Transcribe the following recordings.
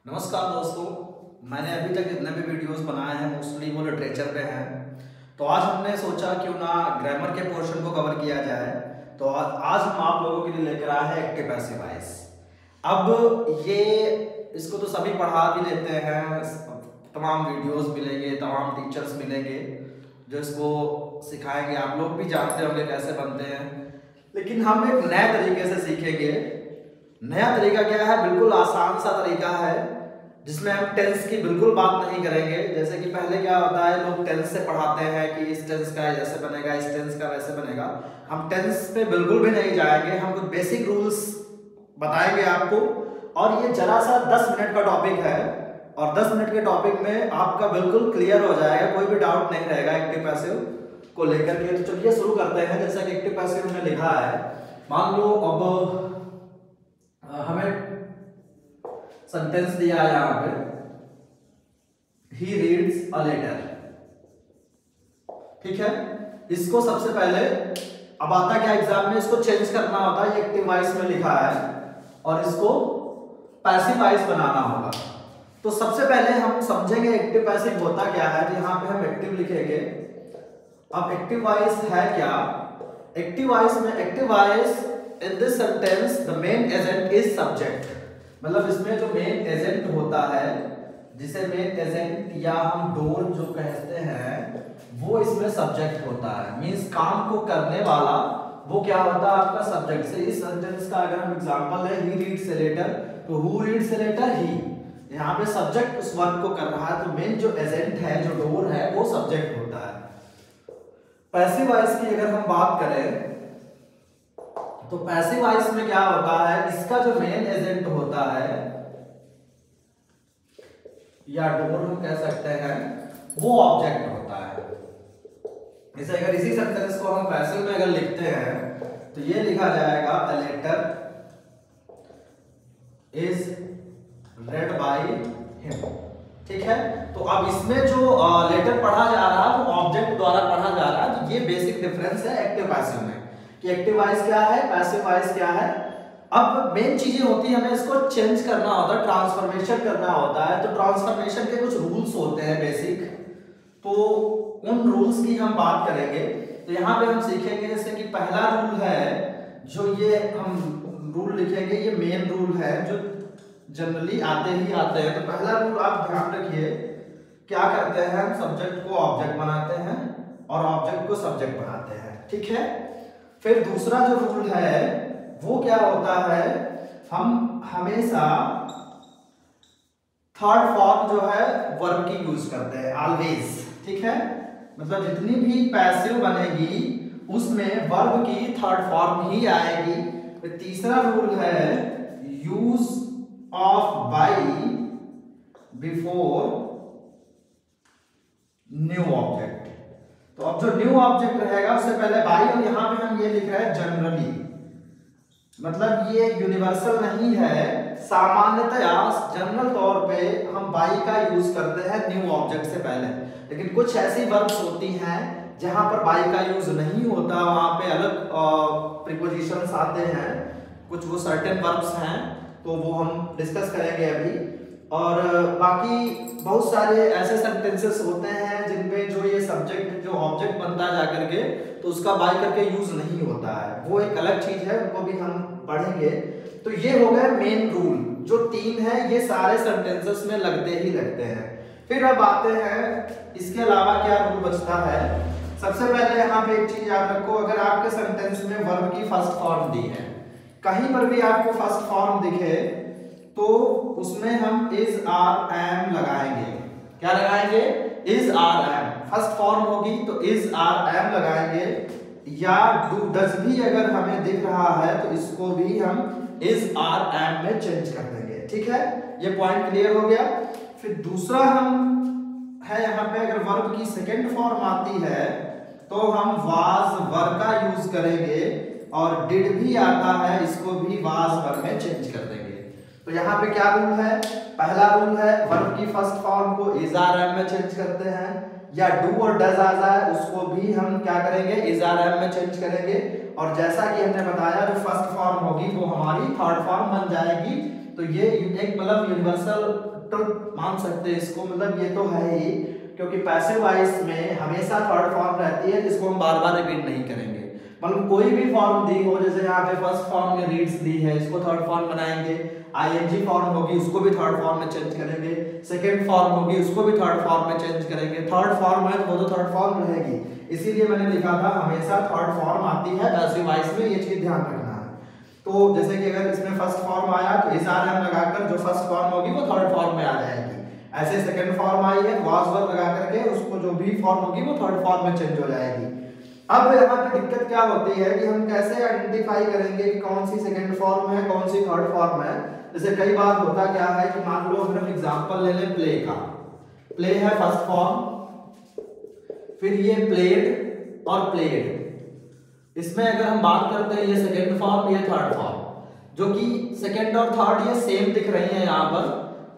नमस्कार दोस्तों, मैंने अभी तक जितने भी वीडियोस बनाए हैं मोस्टली वो लिटरेचर पे हैं। तो आज हमने सोचा क्यों ना ग्रामर के पोर्शन को कवर किया जाए। तो आज हम आप लोगों के लिए लेकर आए हैं एक्टिव पैसिव वॉइस। अब ये इसको तो सभी पढ़ा भी लेते हैं, तमाम वीडियोस मिलेंगे, तमाम टीचर्स मिलेंगे जो इसको सिखाएंगे। आप लोग भी जानते होंगे कैसे बनते हैं, लेकिन हम एक नए तरीके से सीखेंगे। नया तरीका क्या है? बिल्कुल आसान सा तरीका है जिसमें हम टेंस की बिल्कुल बात नहीं करेंगे। जैसे कि पहले क्या होता है, लोग टेंस से पढ़ाते हैं कि इस टेंस का ऐसे बनेगा, इस टेंस का वैसे बनेगा। हम टेंस पे बिल्कुल भी नहीं जाएंगे, हम कुछ बेसिक रूल्स बताएंगे आपको। और ये जरा सा 10 मिनट का टॉपिक है और 10 मिनट के टॉपिक में आपका बिल्कुल क्लियर हो जाएगा, कोई भी डाउट नहीं रहेगा एक्टिव पैसिव को लेकर के। तो चलिए शुरू करते हैं। जैसा कि एक्टिव पैसिव में लिखा है, मान लो अब हमें सेंटेंस दिया है यहाँ पे, ही रीड्स अ लेटर। ठीक है, इसको सबसे पहले अब आता क्या एग्जाम में, इसको चेंज करना होता है। ये एक्टिव वॉइस में लिखा है और इसको पैसिव वॉइस बनाना होगा। तो सबसे पहले हम समझेंगे एक्टिव पैसिव होता क्या है। तो यहाँ पे हम एक्टिव लिखेंगे। अब एक्टिव वॉइस है क्या? एक्टिव वॉइस में, active voice in this sentence the main agent is subject। मतलब इसमें जो मेन एजेंट होता है, जिसे मेन एजेंट या हम डोर जो कहते हैं, वो इसमें सब्जेक्ट होता है। मींस काम को करने वाला वो क्या होता है? आपका सब्जेक्ट। से इस सेंटेंस का अगर हम एग्जांपल है, ही रीड्स ए लेटर, तो हु रीड्स ए लेटर? ही। यहाँ पे सब्जेक्ट उस वर्क को कर रहा है, तो मेन जो एजेंट है, जो डोर है, वो सब्जेक्ट होता है। पैसिव वॉइस की अगर हम बात करें तो पैसिव वॉइस में क्या होता है, इसका जो मेन एजेंट होता है या डोर हम कह सकते हैं, वो ऑब्जेक्ट होता है। जैसे अगर इसी सेंटेंस को हम पैसिव में अगर लिखते हैं तो ये लिखा जाएगा, a letter is read by him. ठीक है, तो अब इसमें जो लेटर पढ़ा जा रहा है वो ऑब्जेक्ट द्वारा पढ़ा जा रहा है। तो ये बेसिक डिफरेंस है एक्टिव पैसिव में कि एक्टिव वॉइस क्या है, पैसिव वॉइस क्या है। अब मेन चीजें होती है, हमें इसको चेंज करना होता है, ट्रांसफॉर्मेशन करना होता है। तो ट्रांसफॉर्मेशन के कुछ रूल्स होते हैं बेसिक, तो उन रूल्स की हम बात करेंगे। तो यहाँ पे हम सीखेंगे, जैसे कि पहला रूल है, जो ये हम रूल लिखेंगे, ये मेन रूल है जो जनरली आते ही आते हैं। तो पहला रूल आप ध्यान रखिए, क्या करते हैं हम? सब्जेक्ट को ऑब्जेक्ट बनाते हैं और ऑब्जेक्ट को सब्जेक्ट बनाते हैं। ठीक है, फिर दूसरा जो रूल है वो क्या होता है, हम हमेशा थर्ड फॉर्म जो है वर्ब की यूज करते हैं, ऑलवेज। ठीक है, मतलब जितनी भी पैसिव बनेगी उसमें वर्ब की थर्ड फॉर्म ही आएगी। फिर तीसरा रूल है use of by before new object. तो अब जो न्यू ऑब्जेक्ट रहेगा उससे पहले बाई, और यहां पे हम ये लिख रहे हैं जनरली, मतलब ये यूनिवर्सल नहीं है। सामान्यतया जनरल तौर पे हम बाई का यूज करते हैं न्यू ऑब्जेक्ट से पहले, लेकिन कुछ ऐसी वर्ब्स होती हैं जहां पर बाई का यूज नहीं होता, वहां पे अलग प्रीपोजिशंस आते हैं। कुछ वो सर्टेन वर्ब्स हैं, तो वो हम डिस्कस करेंगे अभी। और बाकी बहुत सारे ऐसे सेंटेंसेस होते हैं जिनमें जो ये सब्जेक्ट जो ऑब्जेक्ट बनता है जाकर के, तो उसका बाय करके यूज नहीं होता है, वो एक अलग चीज है, उनको भी हम पढ़ेंगे। तो ये हो गए मेन रूल, जो 3 है, ये सारे सेंटेंसेस में लगते ही लगते हैं। फिर अब आते हैं इसके अलावा क्या रूल बचता है। सबसे पहले यहाँ पे एक चीज याद रखो, अगर आपके सेंटेंस में वर्ब की फर्स्ट फॉर्म दी है, कहीं पर भी आपको फर्स्ट फॉर्म दिखे तो उसमें हम इज आर एम लगाएंगे। क्या लगाएंगे? Is are am. First form होगी तो इज आर एम लगाएंगे, या डू डज भी अगर हमें दिख रहा है तो इसको भी हम इज आर एम में चेंज कर देंगे। ठीक है, ये पॉइंट क्लियर हो गया। फिर दूसरा हम है, यहाँ पे अगर वर्ब की सेकेंड फॉर्म आती है तो हम वाज वर का यूज करेंगे, और डिड भी आता है, इसको भी वाज वर में चेंज कर देंगे। तो यहाँ पे क्या रूल है? पहला रूल है वर्ब की फर्स्ट फॉर्म को इज आर एम में चेंज करते हैं, या डू और डज आ जाए उसको भी हम क्या करेंगे? इज आर एम में चेंज करेंगे। और जैसा कि हमने बताया, जो फर्स्ट फॉर्म होगी वो हमारी थर्ड फॉर्म बन जाएगी, तो ये एक मतलब यूनिवर्सल ट्रुथ मान सकते हैं इसको, मतलब ये तो है ही, क्योंकि पैसिव वॉइस में हमेशा थर्ड फॉर्म रहती है जिसको हम बार बार रिपीट नहीं करेंगे। मतलब कोई भी फॉर्म दी हो, जैसे यहाँ पे फर्स्ट फॉर्म में रीड्स दी है, इसको थर्ड फॉर्म बनाएंगे, आईएनजी फॉर्म होगी उसको भी थर्ड फॉर्म में चेंज करेंगे, सेकंड फॉर्म होगी उसको भी थर्ड फॉर्म में चेंज करेंगे, थर्ड फॉर्म है वो तो थर्ड फॉर्म रहेगी, इसीलिए मैंने लिखा था हमेशा थर्ड फॉर्म आती है पैसिव वॉइस में, ये चीज ध्यान रखना है। तो जैसे कि अगर इसमें फर्स्ट फॉर्म आया तो इस आर एम लगाकर जो फर्स्ट फॉर्म होगी वो थर्ड फॉर्म में आ जाएगी, ऐसे सेकंड फॉर्म आई है वाज वर्ब लगा करके उसको जो भी फॉर्म होगी वो थर्ड फॉर्म में चेंज हो जाएगी। अब यहाँ पे दिक्कत क्या होती है कि हम कैसे आइडेंटिफाई करेंगे कि कौन सी सेकंड फॉर्म है कौन सी थर्ड फॉर्म है। जैसे कई बार होता क्या है कि मान लो अगर हम एग्जांपल ले लें प्ले का, प्ले है फर्स्ट फॉर्म, फिर ये प्लेड और प्लेड, इसमें अगर हम बात करते हैं ये सेकंड फॉर्म ये थर्ड फॉर्म, जो कि सेकंड और थर्ड ये सेम दिख रही है यहाँ पर,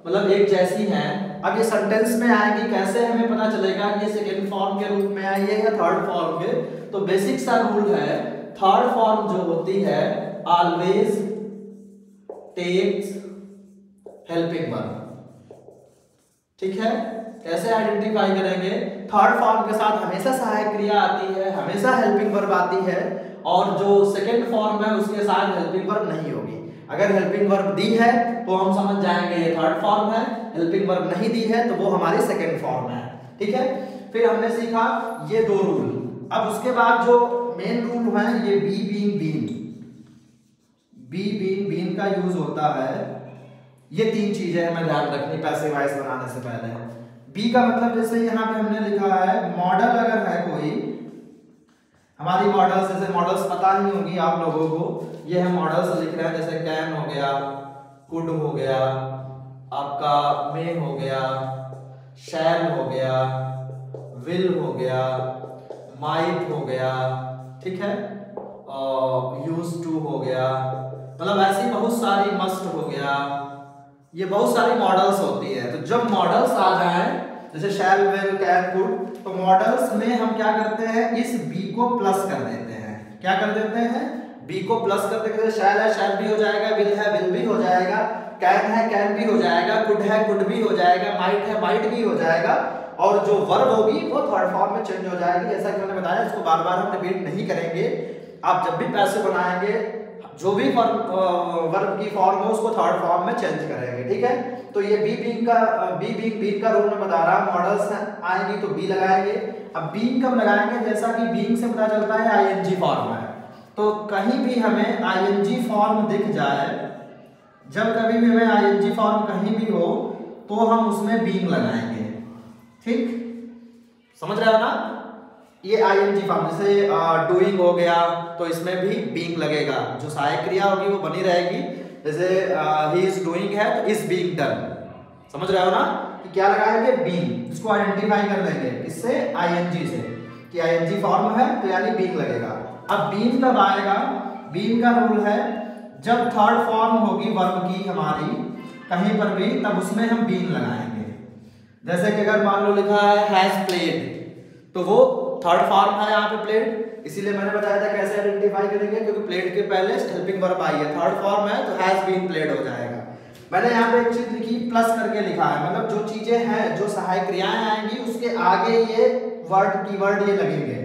मतलब एक जैसी हैं। अब ये सेंटेंस में आएगी, कैसे हमें पता चलेगा कि ये सेकंड फॉर्म के रूप में आई है या थर्ड फॉर्म के? तो बेसिक सा रूल है, थर्ड फॉर्म जो होती है ऑलवेज टेक्स हेल्पिंग वर्ब, ठीक है। कैसे आइडेंटिफाई करेंगे? थर्ड फॉर्म के साथ हमेशा सहायक क्रिया आती है, हमेशा हेल्पिंग वर्ब आती है, और जो सेकंड फॉर्म है उसके साथ हेल्पिंग वर्ब नहीं होगी। अगर हेल्पिंग वर्ब दी है तो हम समझ जाएंगे ये थर्ड फॉर्म है, हेल्पिंग वर्ब नहीं दी है तो वो हमारी सेकंड फॉर्म है, ठीक है। फिर हमने सीखा ये दो रूल। अब उसके बाद जो मेन रूल है ये be being been, be being been का यूज होता है, ये तीन चीजें हमें ध्यान रखनी पैसिव वॉइस बनाने से पहले। बी का मतलब जैसे यहाँ पे हमने लिखा है मॉडल, अगर है कोई हमारी मॉडल्स, जैसे मॉडल्स पता ही होगी आप लोगों को, ये हम मॉडल्स लिख रहे हैं, जैसे कैन हो गया, कुड हो गया, आपका मे हो गया, शैल हो गया, विल हो गया, माइट हो गया, ठीक है, यूज टू हो गया, मतलब ऐसी बहुत सारी, मस्ट हो गया, ये बहुत सारी मॉडल्स होती है। तो जब मॉडल्स आ जाए जैसे शैल विल कैन कुड, तो मॉडल्स में हम क्या करते हैं, इस बी को प्लस कर देते हैं। क्या कर देते हैं? बी को प्लस कर देते हैं। शैल है शैल भी हो जाएगा, विल है विल भी हो जाएगा, कैन है कैन भी हो जाएगा, कुड है कुड भी हो जाएगा, माइट है माइट भी हो जाएगा, और जो वर्ब होगी वो थर्ड फॉर्म में चेंज हो जाएगी। जैसा कि मैंने बताया, इसको बार बार हम रिपीट नहीं करेंगे। आप जब भी पैसिव बनाएंगे जो भी वर्ब की फॉर्म हो उसको थर्ड फॉर्म में चेंज करेंगे, ठीक है। तो ये बी बीइंग का रूल मैं बता रहा हूं, मॉडल्स आएंगी तो बी लगाएंगे। अब बीइंग कब लगाएंगे? जैसा कि बीइंग से पता चलता है आईएनजी फॉर्म है, तो कहीं भी हमें आईएनजी फॉर्म दिख जाए, जब कभी भी हमें आईएनजी फॉर्म कहीं भी हो तो हम उसमें बीइंग लगाएंगे, ठीक, समझ रहे हो ना। ये आईएनजी फॉर्म, जैसे डूइंग हो गया तो इसमें भी बीइंग लगेगा, जो सहायक क्रिया होगी वो बनी रहेगी। जैसे ही इज डूइंग है तो इज बीइंग डन, समझ रहे हो ना कि क्या लगाएंगे? बीइंग। इसको आइडेंटिफाई कर देंगे किससे? आईएनजी से, कि आईएनजी फॉर्म है तो यानी बीइंग लगेगा। अब बीइंग कब आएगा? बीइंग का रूल है जब थर्ड फॉर्म होगी वर्ब की हमारी कहीं पर भी, तब उसमें हम बीइंग लगाएंगे। जैसे कि अगर मान लो लिखा है हैज प्लेड, तो वो थर्ड फॉर्म है यहाँ पे प्लेड, इसीलिए मैंने बताया था कैसे आइडेंटिफाई करेंगे, क्योंकि प्लेड के पहले हेल्पिंग वर्ब आई है, थर्ड फॉर्म है तो हैज बीन प्लेड हो जाएगा। मैंने यहाँ पे एक चीज लिखी, प्लस करके लिखा है, मतलब जो चीजें हैं, जो सहायक क्रियाएं आएंगी उसके आगे ये वर्ड कीवर्ड ये लगेंगे,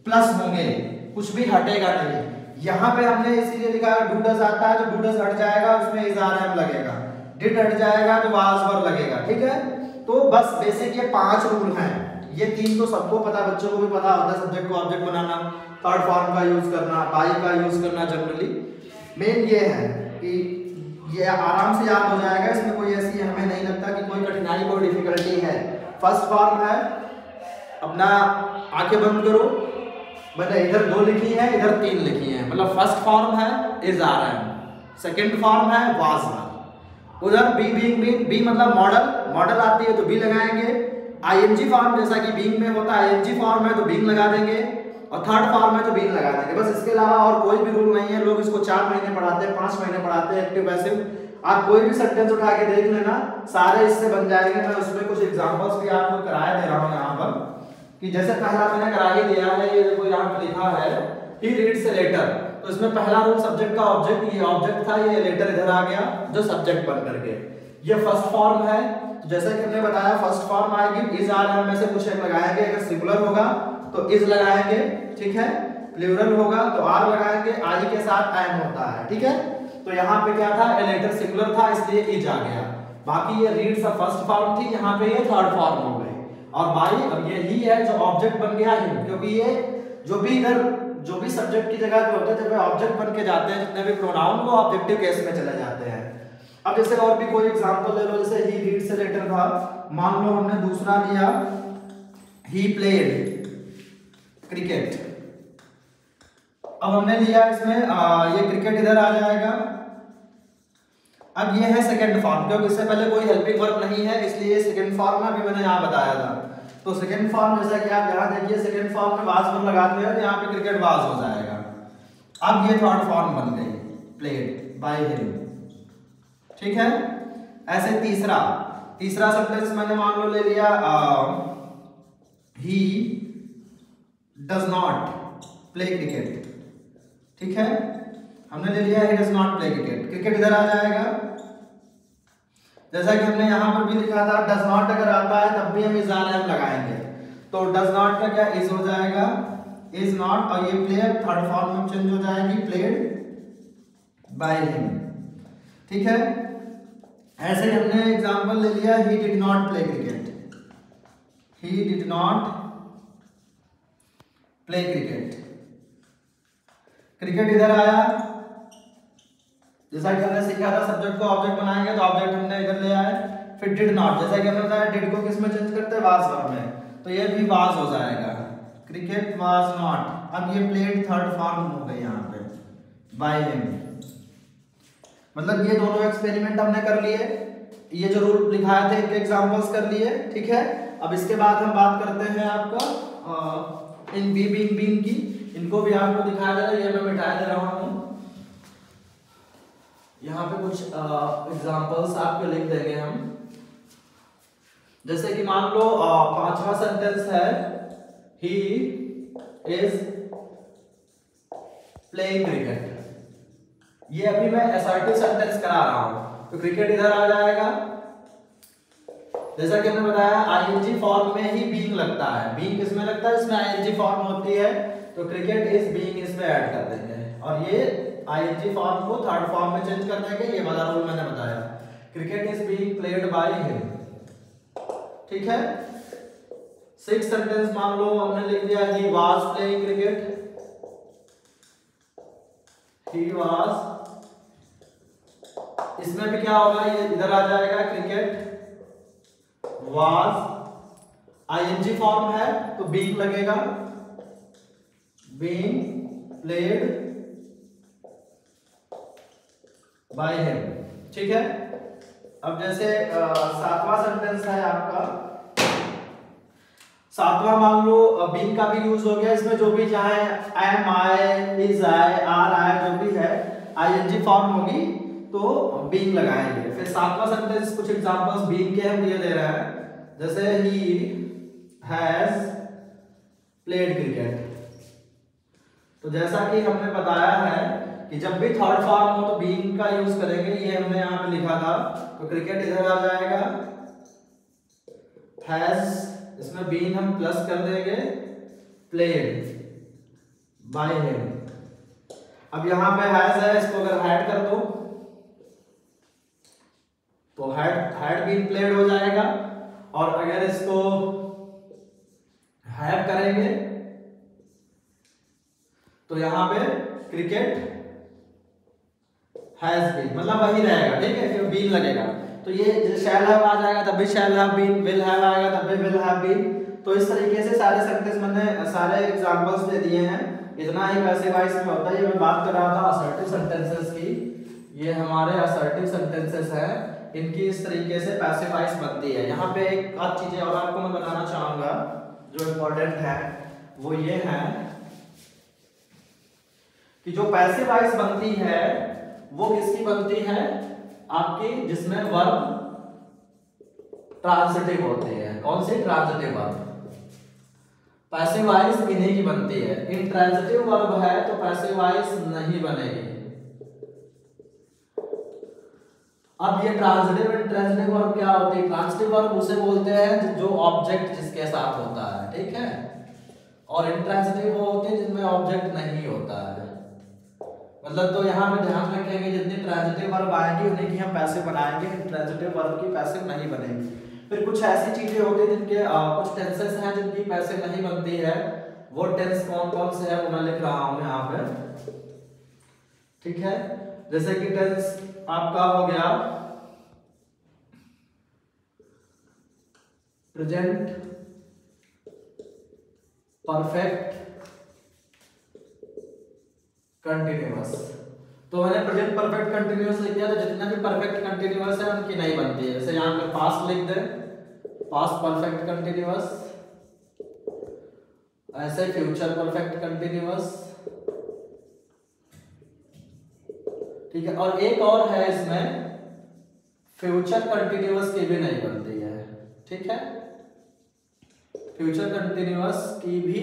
प्लस होंगे, कुछ भी हटेगा नहीं। यहाँ पे हमने इसीलिए लिखा है डू डज आता है तो डू डज हट जाएगा, उसमें इज आर एम लगेगा, डिड हट जाएगा तो वाज वर लगेगा, ठीक है। तो बस बेसिक ये 5 रूल हैं, ये 3 तो सबको पता, बच्चों को भी पता होता है, सब्जेक्ट को ऑब्जेक्ट बनाना, थर्ड फॉर्म का यूज करना, बाई का यूज करना, जनरली मेन ये है कि ये आराम से याद हो जाएगा, इसमें कोई ऐसी हमें नहीं लगता कि कोई कठिनाई कोई डिफिकल्टी है। फर्स्ट फॉर्म है, अपना आंखें बंद करो, मैंने इधर 2 लिखी है इधर 3 लिखी है, मतलब फर्स्ट फॉर्म है is are am, second form है वाज वर, उधर बी बीइंग बीन, बी मतलब मॉडल, मॉडल आती है तो बी लगाएंगे। आईएनजी फॉर्म जैसा कि बीइंग में होता है, आईएनजी फॉर्म है तो बीइंग लगा देंगे, और थर्ड फॉर्म है तो बीइंग लगा देंगे, बस इसके अलावा और कोई भी रूल नहीं है। लोग इसको 4 महीने पढ़ाते हैं, 5 महीने पढ़ाते हैं एक्टिव पैसिव। आप कोई भी सेंटेंस उठा के देख लेना, सारे इससे बन जाएंगे। मैं उसमें कुछ एग्जांपल्स भी आपको कराया दे रहा हूँ यहाँ पर, कि जैसे पहला मैंने करा ही दिया है, ये देखो यहाँ पे लिखा है ही रीड्स ए लेटर, तो इसमें पहला रूल सब्जेक्ट का ऑब्जेक्ट, ये ऑब्जेक्ट था, ये लेटर इधर आ गया जो सब्जेक्ट बन करके। ये फर्स्ट फॉर्म है, तो जैसा कि हमने बताया फर्स्ट फॉर्म आएगी इज आर एम में से कुछ एक लगाएंगे, अगर सिंगुलर होगा तो इज लगाएंगे, ठीक है, प्लूरल होगा तो आर लगाएंगे, आई के साथ एम होता है, ठीक है। तो यहाँ पे क्या था, ए लेटर सिंगुलर था इसलिए इज आ गया। बाकी ये रीड्स फर्स्ट फॉर्म थी, यहाँ पे ये थर्ड फॉर्म हो गई। और बाई अब ये ही है जो ऑब्जेक्ट बन गया है, क्योंकि ये जो भी इधर जो भी सब्जेक्ट की जगह पे होते थे वे ऑब्जेक्ट बन के जाते हैं, जितने भी प्रोनाउन वो ऑब्जेक्टिव केस में चले जाते हैं। अब जैसे और भी कोई एग्जांपल ले लो, जैसे ही रीड से लेटर था, मान लो हमने दूसरा लिया ही प्लेड क्रिकेट। अब हमने लिया इसमें ये क्रिकेट इधर आ जाएगा। अब ये है सेकंड फॉर्म, क्योंकि इससे पहले कोई हेल्पिंग वर्ब नहीं है इसलिए सेकंड फॉर्म में अभी मैंने यहाँ बताया था। तो सेकंड फॉर्म जैसा कि आप यहाँ देखिए सेकंड फॉर्म में वाज वर्ब लगाते हैं तो यहाँ पे क्रिकेट वाज हो जाएगा। अब ये थर्ड फॉर्म बन गई प्लेड बाय हिम, ठीक है। ऐसे तीसरा सेंटेंस मैंने मान लो ले लिया he does not play cricket, ठीक है, हमने ले लिया he does not play cricket, cricket इधर आ जाएगा। जैसा कि हमने यहाँ पर भी लिखा था डज नॉट अगर आता है तब भी हम इज आर एम लगाएंगे, तो डज नॉट का क्या इज हो जाएगा, इज नॉट, और ये प्लेड थर्ड फॉर्म में चेंज हो जाएगी प्लेड बाय हिम, ठीक है। ऐसे ही हमने एग्जांपल ले लिया he did not play cricket, he did not play cricket, cricket इधर आया। जैसा कि हमने सीखा था सब्जेक्ट को ऑब्जेक्ट बनाएंगे तो ऑब्जेक्ट हमने इधर ले आए। फिर डिड नॉट, जैसा कि हमने बताया डिड को किस में चेंज करते हैं, वाज वर्ब में, तो ये भी वाज हो जाएगा, क्रिकेट वाज नॉट। अब ये प्लेड थर्ड फॉर्म हो गई यहाँ पे बाय हिम। मतलब ये दोनों एक्सपेरिमेंट हमने कर लिए, ये जो रूल लिखाए थे इनके एग्जांपल्स कर लिए, ठीक है। अब इसके बाद हम बात करते हैं आपका इन बी बीइंग बीइंग की, इनको भी आपको दिखाया जा रहा है, ये मैं मिटा दे रहा हूँ। यहाँ पे कुछ एग्जांपल्स आपको लिख देंगे हम। जैसे कि मान लो पांचवा सेंटेंस है ही इज प्लेइंग क्रिकेट, ये अभी मैं असर्टिव सेंटेंस करा रहा हूं, तो क्रिकेट इधर आ जाएगा। जैसा कि हमने बताया आईएनजी फॉर्म में ही बीइंग लगता है, बीइंग किसमें लगता है, इसमें आईएनजी फॉर्म होती है, तो क्रिकेट इज बीइंग इसमें ऐड कर देंगे और ये आईएनजी फॉर्म को थर्ड फॉर्म में चेंज कर देंगे। ये वाला रूल मैंने बताया, cricket is being played by him, ठीक है। सिक्स सेंटेंस मान लो हमने लिख दिया he was playing cricket, he was, इसमें भी क्या होगा, ये इधर आ जाएगा क्रिकेट वाज, आईएनजी फॉर्म है तो बीइंग लगेगा, बीइंग प्लेड बाय हिम, ठीक है। अब जैसे सातवां सेंटेंस है आपका, सातवां मान लो बीइंग का भी यूज हो गया, इसमें जो भी चाहे एम आए, इज आए, आर आए, जो भी है आईएनजी फॉर्म होगी तो बीइंग लगाएंगे। फिर सातवां सेंटेंस कुछ एग्जांपल्स बीइंग के हम ये दे रहे हैं, जैसे ही हैज प्लेड क्रिकेट, तो जैसा कि हमने बताया है कि जब भी थर्ड फॉर्म हो तो बीइंग का यूज करेंगे, ये हमने यहाँ पे लिखा था, तो क्रिकेट इधर आ जाएगा, हैज इसमें बीइंग हम प्लस कर देंगे, प्लेड बाय हिम। अब यहाँ पे हैज है, इसको अगर हैड कर दो तो हैड बीइंग प्लेड हो जाएगा, और अगर इसको हैव करेंगे तो यहाँ पे क्रिकेट हैज बीन, मतलब वही रहेगा, ठीक है, फिर बीन लगेगा, तो ये शैल हैव आ जाएगा तब भी shall have been, will have आएगा तब भी विल हैव बीन। तो इस तरीके से सारे सेंटेंस मैंने सारे एग्जांपल्स दे दिए हैं, इतना ही पैसिव वॉइस में होता है। ये मैं बात कर रहा था असर्टिव सेंटेंसेस की, ये हमारे असर्टिव सेंटेंसेस हैं, इनकी इस तरीके से पैसिव वॉइस बनती है। यहाँ पे एक आध चीजें और आपको मैं बताना चाहूंगा जो इम्पोर्टेंट है, वो ये है कि जो पैसिव वॉइस बनती है वो किसकी बनती है, आपकी जिसमें वर्ब ट्रांजिटिव होते हैं। कौन सी? Transitive verb. पैसिव वॉइस इन्हीं की बनती है। इंट्रांजिटिव वर्ब है तो पैसिव वॉइस नहीं बनेगी। अब ये ट्रांजिटिव इंट्रांजिटिव वर्ब क्या होती है? ट्रांजिटिव वर्ब उसे बोलते हैं जो ऑब्जेक्ट जिसके साथ होता है, ठीक है, और इंट्रांजिटिव वो होते हैं जिनमें ऑब्जेक्ट नहीं होता है। मतलब तो यहाँ पे ध्यान रखेंगे जितनी ट्रांजिटिव वर्ब आएंगी उन्हीं की हम पैसिव बनाएंगे, इंट्रांजिटिव वर्ब की पैसिव नहीं बनेगी। फिर कुछ ऐसी चीजें होती है जिनके कुछ टेंसेस हैं जिनकी पैसिव नहीं बनती है। वो टेंस कौन कौन से है वो मैं लिख रहा हूं यहाँ पे, ठीक है। जैसे कि टेंस आपका हो गया प्रेजेंट परफेक्ट कंटिन्यूअस। तो मैंने प्रेजेंट परफेक्ट कंटिन्यूअस लिख दिया, तो जितना भी परफेक्ट कंटिन्यूअस है उनकी नहीं बनती है। जैसे यहाँ पे पास्ट लिख दे, पास्ट परफेक्ट कंटिन्यूअस, ऐसे फ्यूचर परफेक्ट कंटिन्यूअस, ठीक है। और एक और है इसमें फ्यूचर कंटिन्यूअस की भी नहीं बनती है, ठीक है, फ्यूचर कंटिन्यूअस की भी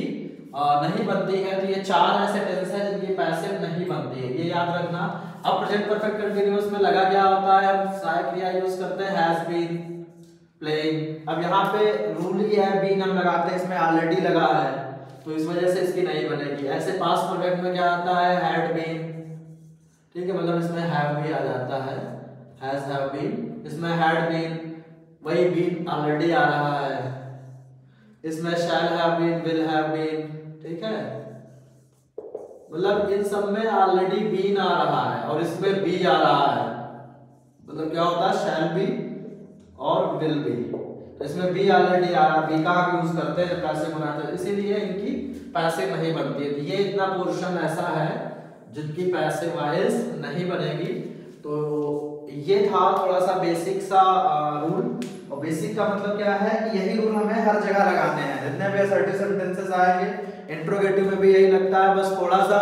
नहीं बनती है। तो ये चार ऐसे टेंस है जिनकी पैसिव नहीं बनती है, ये याद रखना। अब प्रेजेंट परफेक्ट कंटिन्यूअस में लगा क्या होता है, हम सहायक क्रिया यूज करते हैं हैज बीन, प्लेइंग। अब यहाँ पे रूल ही है बीन हम लगाते हैं, इसमें ऑलरेडी लगा है तो इस वजह से इसकी नहीं बनेगी। ऐसे पास्ट परफेक्ट में क्या आता है, हैड बीन, ठीक है, मतलब इसमें हैव भी आ जाता है, हैज हैव बीन, इसमें हैड बीन, वही बीन ऑलरेडी आ रहा है, इसमें shall have been, will have been, ठीक है, मतलब इन सब में ऑलरेडी बीन आ रहा है और इसमें बी आ रहा है, मतलब क्या होता है शैल बी और विल बी। तो इसमें बी ऑलरेडी आ रहा है, बी का हम यूज करते हैं जब पैसिव बनाते हैं, इसीलिए इनकी पैसिव नहीं बनती है। तो ये इतना पोर्शन ऐसा है जिनकी पैसिव वॉइस नहीं बनेगी। तो ये था थोड़ा सा बेसिक सा रूल, और बेसिक का मतलब क्या है कि यही रूल हमें हर जगह लगाने हैं। जितने भी असर्टिव सेंटेंसेस आएंगे इंट्रोगेटिव में भी यही लगता है, बस थोड़ा सा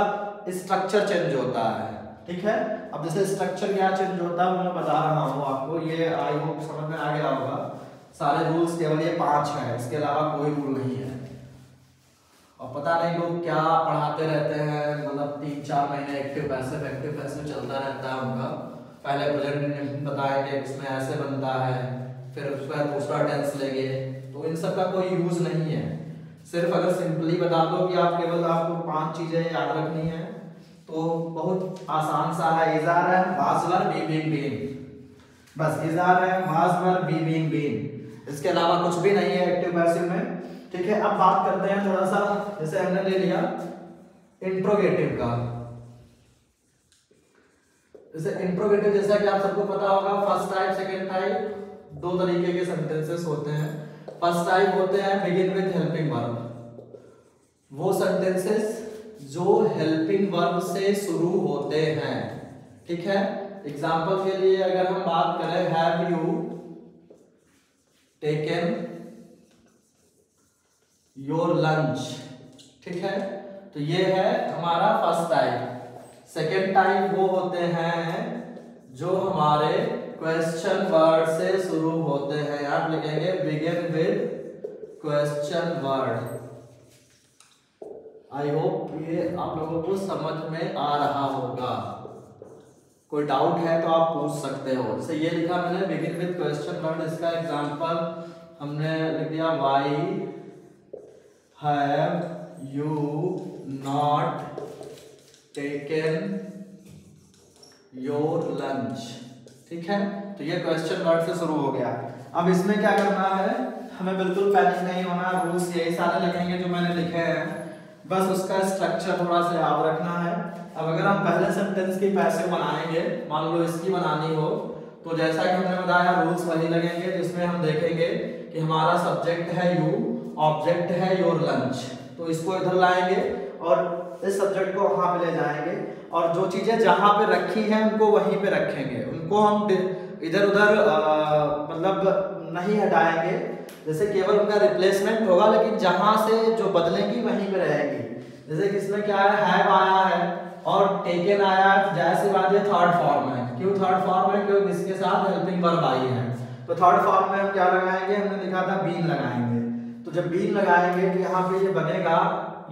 स्ट्रक्चर चेंज होता है, ठीक है। अब जैसे स्ट्रक्चर क्या चेंज होता है वो मैं बता रहा हूँ आपको, ये आई होप समझ में आ गया होगा। सारे रूल्स केवल ये 5 है, इसके अलावा कोई रूल नहीं है। और पता नहीं लोग क्या पढ़ाते रहते हैं, मतलब 3-4 महीने एक्टिव पैसिव चलता रहता है उनका। पहले प्रेजेंट बताएंगे इसमें ऐसे बनता है, फिर उसका दूसरा टेंस लेंगे, तो इन सब का कोई यूज नहीं है। सिर्फ अगर सिंपली बता दो कि आप केवल आपको 5 चीजें याद रखनी है तो बहुत आसान सा है। इज आर है, was were, be being been, बस इज आर है, was were, be being been, इसके अलावा कुछ भी नहीं है एक्टिव पैसिव में, ठीक है। अब बात करते हैं थोड़ा सा, जैसे हमने ले लिया इंट्रोगेटिव का। जैसे इंट्रोगेटिव जैसा कि आप सबको पता होगा, फर्स्ट टाइप सेकंड टाइप 2 तरीके के सेंटेंसेस होते हैं। फर्स्ट टाइप होते हैं बिगिन विद हेल्पिंग वर्ब, वो सेंटेंसेस जो हेल्पिंग वर्ब से शुरू होते हैं, ठीक है। एग्जांपल के लिए अगर हम बात करें, have you taken your lunch, ठीक है, तो ये है हमारा फर्स्ट टाइप। सेकेंड टाइप वो होते हैं जो हमारे क्वेश्चन वर्ड से शुरू होते हैं, आप लिखेंगे begin with question word. I hope ये आप लोगों को समझ में आ रहा होगा, कोई डाउट है तो आप पूछ सकते हो। जैसे ये लिखा मैंने बिगिन विद क्वेश्चन वर्ड, इसका एग्जांपल हमने लिख दिया, why have you not taken your lunch, ठीक है। तो ये क्वेश्चन वर्ड से शुरू हो गया। अब इसमें क्या करना है, हमें बिल्कुल पैनिक नहीं होना, रूल्स यही सारे लिखेंगे जो मैंने लिखे हैं, बस उसका स्ट्रक्चर थोड़ा सा याद रखना है। अब अगर हम पहले सेंटेंस की पैसिव बनाएंगे, मान लो इसकी बनानी हो, तो जैसा कि हमने बताया रूल्स वही लगेंगे, जिसमें हम देखेंगे कि हमारा सब्जेक्ट है यू, ऑब्जेक्ट है योर लंच, तो इसको इधर लाएंगे और इस सब्जेक्ट को वहां पे ले जाएंगे, और जो चीजें जहां पे रखी हैं उनको वहीं पे रखेंगे, उनको हम इधर उधर मतलब नहीं हटाएंगे, जैसे केवल उनका रिप्लेसमेंट होगा, लेकिन जहां से जो बदलेंगी वहीं पे रहेगी। जैसे कि इसमें क्या है, हैव आया है और टेकन आया, जाहिर सी बात है थर्ड फॉर्म है। क्यों थर्ड फॉर्म है, क्योंकि इसके साथ हेल्पिंग वर्ब आई है, तो थर्ड फॉर्म में हम क्या लगाएंगे, हमने लिखा था बीन लगाएंगे। तो जब बीन लगाएंगे तो यहाँ पे ये बनेगा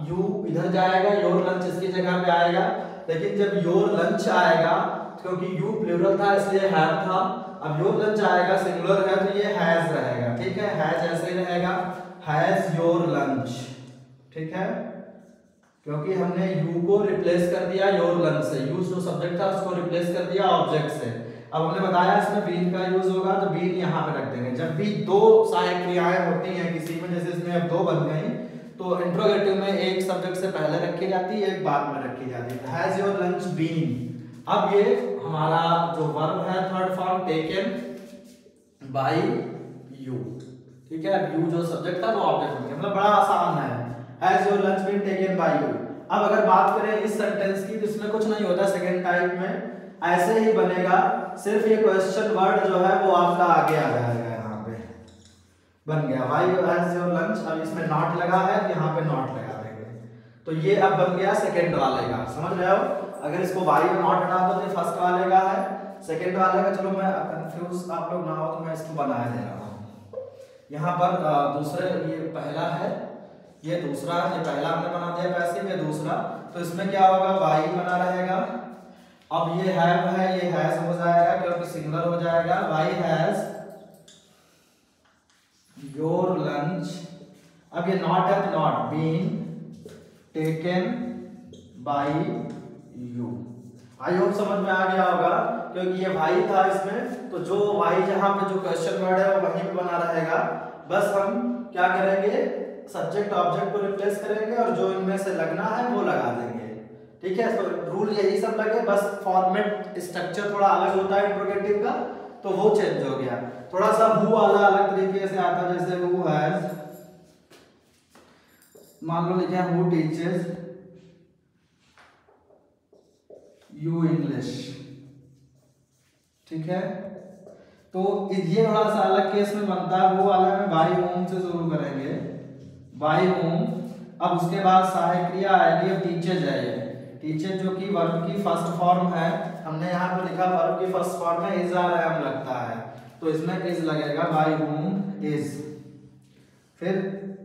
यू इधर जाएगा, योर लंच इसकी जगह पे आएगा। लेकिन जब योर लंच आएगा, क्योंकि यू प्लूरल था इसलिए हैव था, अब योर लंच आएगा सिंगुलर है तो ये हैज रहेगा। ठीक है, हैज ऐसे ही रहेगा, हैज योर लंच। ठीक है, क्योंकि हमने यू को रिप्लेस कर दिया योर लंच से, यू जो सब्जेक्ट था उसको रिप्लेस कर दिया ऑब्जेक्ट से। अब हमने बताया इसमें बीन का यूज होगा तो बीन यहाँ पे रख देंगे। जब भी दो सहायक क्रियाएं होती हैं किसी में, जैसे इसमें अब दो बन गई, तो इंट्रोगेटिव में एक सब्जेक्ट से पहले रखी जाती है, एक बाद में रखी जाती है। हैज योर लंच बीन, अब ये हमारा जो वर्ब है third form taken by you. ठीक है, यू जो सब्जेक्ट था वो ऑब्जेक्ट बन गया, मतलब बड़ा आसान है। Has your lunch been taken by you. अब अगर बात करें इस सेंटेंस की तो इसमें कुछ नहीं होता, सेकंड टाइप में ऐसे ही बनेगा, सिर्फ ये क्वेश्चन वर्ड जो है वो आपका आगे आ जाएगा, यहाँ पे बन गया व्हाई हैज योर लंच। अब इसमें नॉट लगा है, यहाँ पे नॉट लगा देंगे, तो ये अब बन गया सेकंड वाले का। समझ रहे हो, अगर इसको वाई और नॉट हटा दो तो फर्स्ट वाले का है, सेकंड वाले का। चलो मैं कंफ्यूज आप लोग ना हो तो मैं इसको बना दे रहा हूँ। यहाँ पर दूसरे, ये पहला है, ये दूसरा है, ये पहला हमने बना दिया पैसिव, ये दूसरा। तो इसमें क्या होगा, वाई बना रहेगा। अब ये हैव है, ये हैज हो जाएगा क्योंकि सिंगुलर हो जाएगा, वाई हैज योर लंच। अब ये नॉट है तो not been taken by you. I hope समझ में आ गया होगा, क्योंकि ये भाई था इसमें, तो जो भाई जहां पे जो क्वेश्चन वर्ड है वो वहीं पे बना रहेगा। बस हम क्या करेंगे, सब्जेक्ट ऑब्जेक्ट को रिप्लेस करेंगे और जो इनमें से लगना है वो लगा देंगे। ठीक है, तो रूल यही सब लगे, बस फॉर्मेट स्ट्रक्चर थोड़ा अलग होता है इंट्रोगेटिव का, तो वो चेंज हो गया। थोड़ा सा हु वाला अलग तरीके से आता है, जैसे हु हैज, मान लो लिखे हु टीचर्स यू इंग्लिश। ठीक है, तो ये थोड़ा सा अलग केस में बनता है। वो वाला में बाय होम से शुरू करेंगे, बाय होम। अब उसके बाद सहायक क्रिया आएगी, अब टीचर जाइए, टीचर जो कि वर्ब की फर्स्ट फॉर्म है, हमने यहाँ पे लिखा वर्ब की फर्स्ट फॉर्म में इज आर एम लगता है, तो इसमें इज लगेगा, बाय होम इज। फिर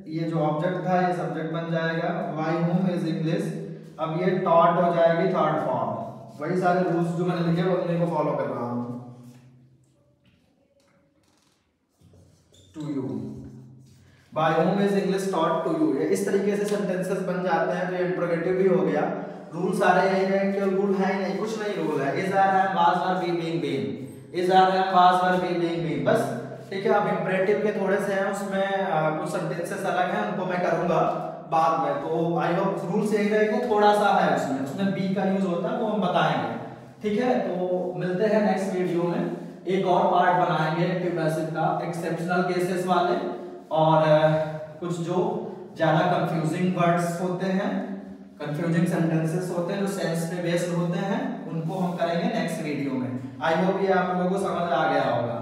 ये जो ऑब्जेक्ट था ये सब्जेक्ट बन जाएगा, बाय होम इज इंग्लिश। अब ये टॉट हो जाएगी थर्ड फॉर्म। वही सारे रूल्स जो मैंने लिखे वो उन्हीं को फॉलो कर रहा हूँ। To you, by whom is English taught to you. इस तरीके से सेंटेंसेस बन जाते हैं, तो ये इंट्रोगेटिव भी हो गया। रूल सारे यही है कि रूल है ही नहीं, कुछ नहीं रूल है। Is are am was were be being been, is are am was were be being been, बस। ठीक है, अब इंपरेटिव के थोड़े से हैं, उसमें कुछ सेंटेंसेस अलग हैं, उनको मैं करूंगा बाद में। तो आई होप रूल्स यही रहेंगे, थोड़ा सा है उसमें बी का यूज होता है, वो हम बताएंगे। ठीक है, तो मिलते हैं नेक्स्ट वीडियो में, एक और पार्ट बनाएंगे एक्टिव पैसिव का, एक्सेप्शनल केसेस वाले, और कुछ जो ज्यादा कंफ्यूजिंग वर्ड्स होते हैं, कंफ्यूजिंग सेंटेंसेस होते हैं जो सेंस पे बेस्ड होते हैं, उनको हम करेंगे नेक्स्ट वीडियो में। आई होप ये आप लोगों को समझ आ गया होगा।